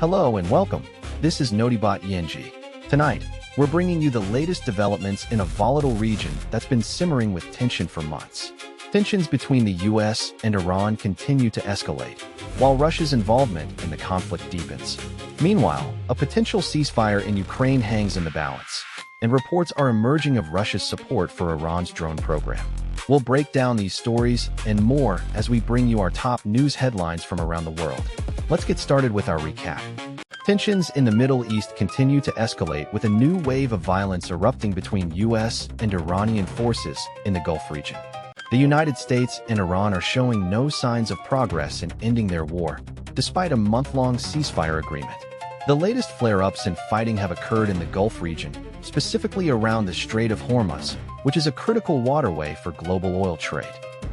Hello and welcome. This is Notibot ENG. Tonight, we're bringing you the latest developments in a volatile region that's been simmering with tension for months. Tensions between the US and Iran continue to escalate, while Russia's involvement in the conflict deepens. Meanwhile, a potential ceasefire in Ukraine hangs in the balance, and reports are emerging of Russia's support for Iran's drone program. We'll break down these stories and more as we bring you our top news headlines from around the world. Let's get started with our recap. Tensions in the Middle East continue to escalate with a new wave of violence erupting between US and Iranian forces in the Gulf region. The United States and Iran are showing no signs of progress in ending their war, despite a month-long ceasefire agreement. The latest flare-ups and fighting have occurred in the Gulf region, specifically around the Strait of Hormuz, which is a critical waterway for global oil trade.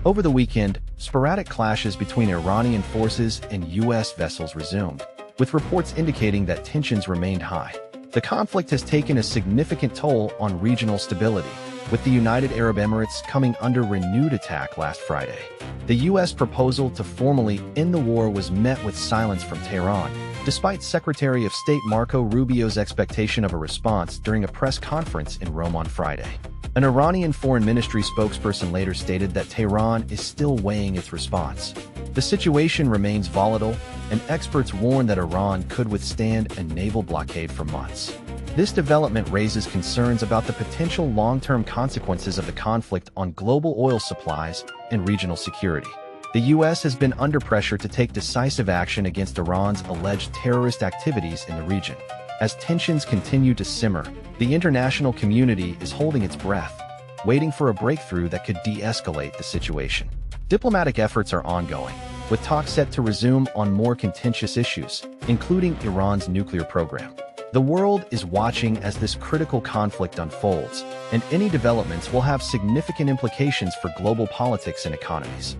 Over the weekend, sporadic clashes between Iranian forces and US vessels resumed, with reports indicating that tensions remained high. The conflict has taken a significant toll on regional stability, with the United Arab Emirates coming under renewed attack last Friday. The US proposal to formally end the war was met with silence from Tehran, despite Secretary of State Marco Rubio's expectation of a response during a press conference in Rome on Friday. An Iranian foreign ministry spokesperson later stated that Tehran is still weighing its response. The situation remains volatile, and experts warn that Iran could withstand a naval blockade for months. This development raises concerns about the potential long-term consequences of the conflict on global oil supplies and regional security. The US has been under pressure to take decisive action against Iran's alleged terrorist activities in the region. As tensions continue to simmer, the international community is holding its breath, waiting for a breakthrough that could de-escalate the situation. Diplomatic efforts are ongoing, with talks set to resume on more contentious issues, including Iran's nuclear program. The world is watching as this critical conflict unfolds, and any developments will have significant implications for global politics and economies.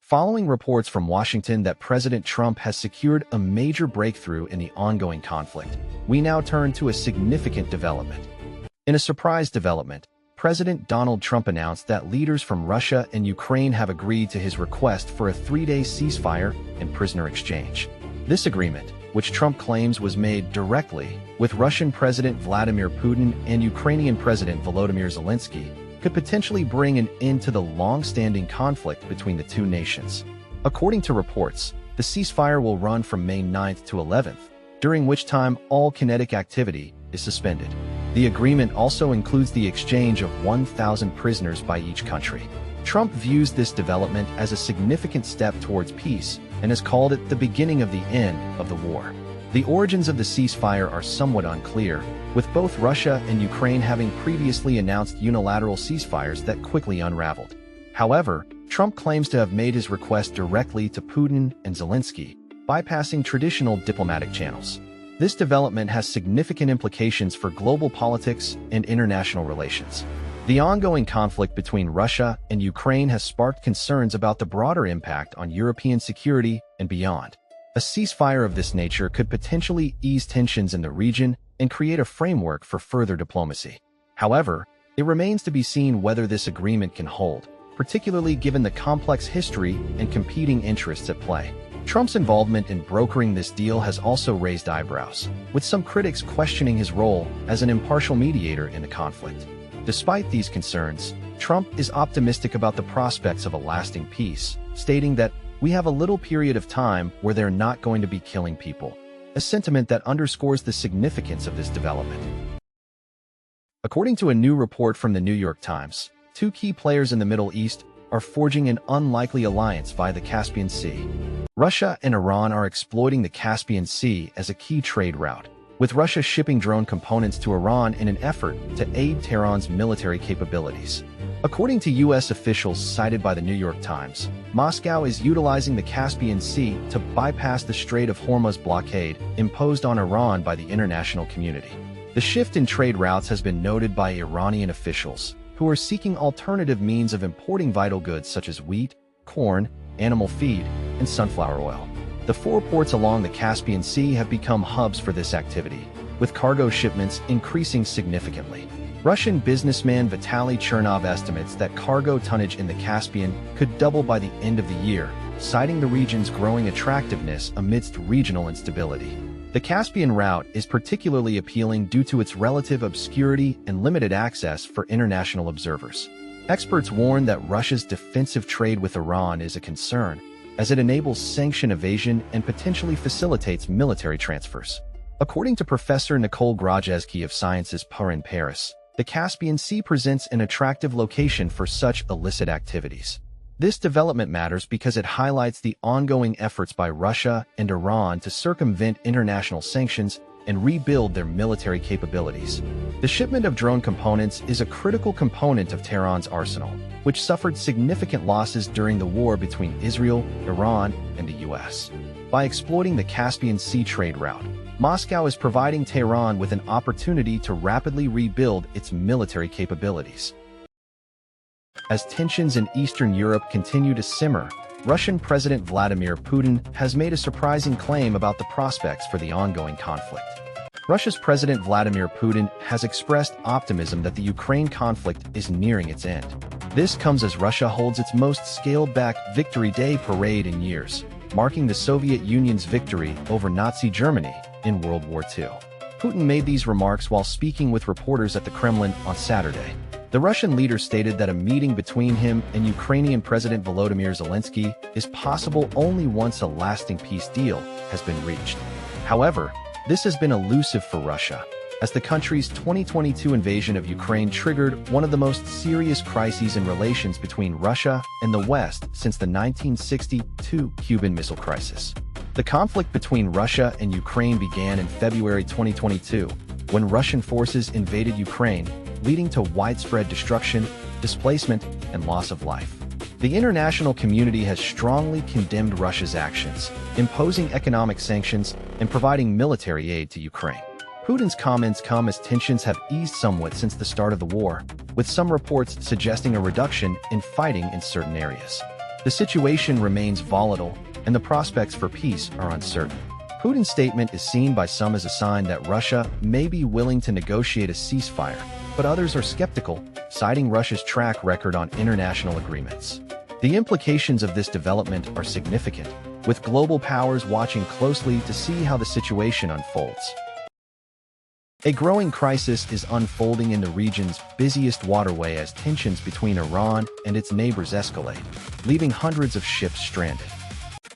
Following reports from Washington that President Trump has secured a major breakthrough in the ongoing conflict, we now turn to a significant development. In a surprise development, President Donald Trump announced that leaders from Russia and Ukraine have agreed to his request for a 3-day ceasefire and prisoner exchange. This agreement, which Trump claims was made directly with Russian President Vladimir Putin and Ukrainian President Volodymyr Zelensky, could potentially bring an end to the long-standing conflict between the two nations. According to reports, the ceasefire will run from May 9th to 11th, during which time all kinetic activity is suspended. The agreement also includes the exchange of 1,000 prisoners by each country. Trump views this development as a significant step towards peace and has called it the beginning of the end of the war. The origins of the ceasefire are somewhat unclear, with both Russia and Ukraine having previously announced unilateral ceasefires that quickly unraveled. However, Trump claims to have made his request directly to Putin and Zelensky, bypassing traditional diplomatic channels. This development has significant implications for global politics and international relations. The ongoing conflict between Russia and Ukraine has sparked concerns about the broader impact on European security and beyond. A ceasefire of this nature could potentially ease tensions in the region and create a framework for further diplomacy. However, it remains to be seen whether this agreement can hold, particularly given the complex history and competing interests at play. Trump's involvement in brokering this deal has also raised eyebrows, with some critics questioning his role as an impartial mediator in the conflict. Despite these concerns, Trump is optimistic about the prospects of a lasting peace, stating that we have a little period of time where they're not going to be killing people, a sentiment that underscores the significance of this development. According to a new report from the New York Times, two key players in the Middle East are forging an unlikely alliance via the Caspian Sea. Russia and Iran are exploiting the Caspian Sea as a key trade route, with Russia shipping drone components to Iran in an effort to aid Tehran's military capabilities. According to US officials cited by the New York Times, Moscow is utilizing the Caspian Sea to bypass the Strait of Hormuz blockade imposed on Iran by the international community. The shift in trade routes has been noted by Iranian officials, who are seeking alternative means of importing vital goods such as wheat, corn, animal feed, and sunflower oil. The 4 ports along the Caspian Sea have become hubs for this activity, with cargo shipments increasing significantly. Russian businessman Vitaly Chernov estimates that cargo tonnage in the Caspian could double by the end of the year, citing the region's growing attractiveness amidst regional instability. The Caspian route is particularly appealing due to its relative obscurity and limited access for international observers. Experts warn that Russia's defensive trade with Iran is a concern, as it enables sanction evasion and potentially facilitates military transfers. According to Professor Nicole Grajewski of Sciences Po in Paris, the Caspian Sea presents an attractive location for such illicit activities. This development matters because it highlights the ongoing efforts by Russia and Iran to circumvent international sanctions and rebuild their military capabilities. The shipment of drone components is a critical component of Tehran's arsenal, which suffered significant losses during the war between Israel, Iran, and the US. By exploiting the Caspian Sea trade route, Moscow is providing Tehran with an opportunity to rapidly rebuild its military capabilities. As tensions in Eastern Europe continue to simmer, Russian President Vladimir Putin has made a surprising claim about the prospects for the ongoing conflict. Russia's President Vladimir Putin has expressed optimism that the Ukraine conflict is nearing its end. This comes as Russia holds its most scaled-back Victory Day parade in years, marking the Soviet Union's victory over Nazi Germany in World War II. Putin made these remarks while speaking with reporters at the Kremlin on Saturday. The Russian leader stated that a meeting between him and Ukrainian President Volodymyr Zelensky is possible only once a lasting peace deal has been reached. However, this has been elusive for Russia, as the country's 2022 invasion of Ukraine triggered one of the most serious crises in relations between Russia and the West since the 1962 Cuban Missile Crisis. The conflict between Russia and Ukraine began in February 2022, when Russian forces invaded Ukraine, leading to widespread destruction, displacement, and loss of life. The international community has strongly condemned Russia's actions, imposing economic sanctions and providing military aid to Ukraine. Putin's comments come as tensions have eased somewhat since the start of the war, with some reports suggesting a reduction in fighting in certain areas. The situation remains volatile, and the prospects for peace are uncertain. Putin's statement is seen by some as a sign that Russia may be willing to negotiate a ceasefire, but others are skeptical, citing Russia's track record on international agreements. The implications of this development are significant, with global powers watching closely to see how the situation unfolds. A growing crisis is unfolding in the region's busiest waterway as tensions between Iran and its neighbors escalate, leaving hundreds of ships stranded.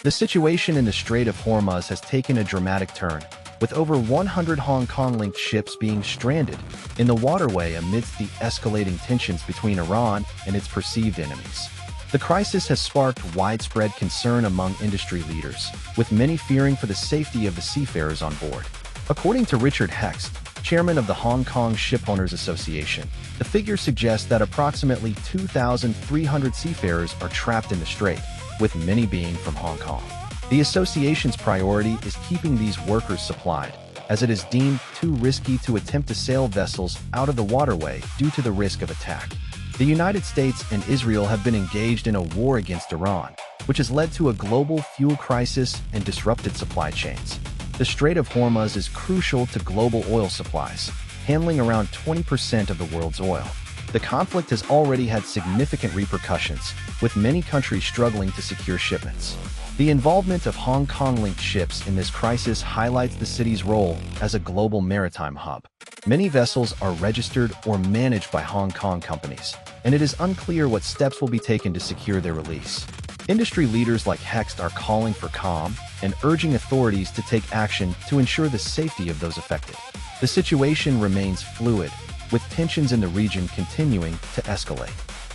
The situation in the Strait of Hormuz has taken a dramatic turn, with over 100 Hong Kong-linked ships being stranded in the waterway amidst the escalating tensions between Iran and its perceived enemies. The crisis has sparked widespread concern among industry leaders, with many fearing for the safety of the seafarers on board. According to Richard Hext, chairman of the Hong Kong Shipowners Association, the figure suggests that approximately 2,300 seafarers are trapped in the strait, with many being from Hong Kong. The association's priority is keeping these workers supplied, as it is deemed too risky to attempt to sail vessels out of the waterway due to the risk of attack. The United States and Israel have been engaged in a war against Iran, which has led to a global fuel crisis and disrupted supply chains. The Strait of Hormuz is crucial to global oil supplies, handling around 20% of the world's oil. The conflict has already had significant repercussions, with many countries struggling to secure shipments. The involvement of Hong Kong-linked ships in this crisis highlights the city's role as a global maritime hub. Many vessels are registered or managed by Hong Kong companies, and it is unclear what steps will be taken to secure their release. Industry leaders like Hext are calling for calm and urging authorities to take action to ensure the safety of those affected. The situation remains fluid, with tensions in the region continuing to escalate.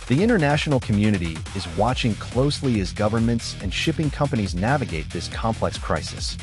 The international community is watching closely as governments and shipping companies navigate this complex crisis.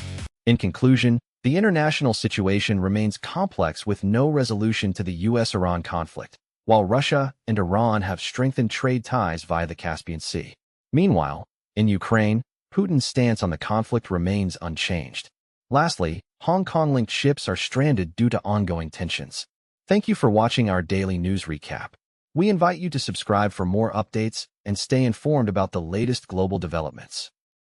In conclusion, the international situation remains complex with no resolution to the US-Iran conflict, while Russia and Iran have strengthened trade ties via the Caspian Sea. Meanwhile, in Ukraine, Putin's stance on the conflict remains unchanged. Lastly, Hong Kong-linked ships are stranded due to ongoing tensions. Thank you for watching our daily news recap. We invite you to subscribe for more updates and stay informed about the latest global developments.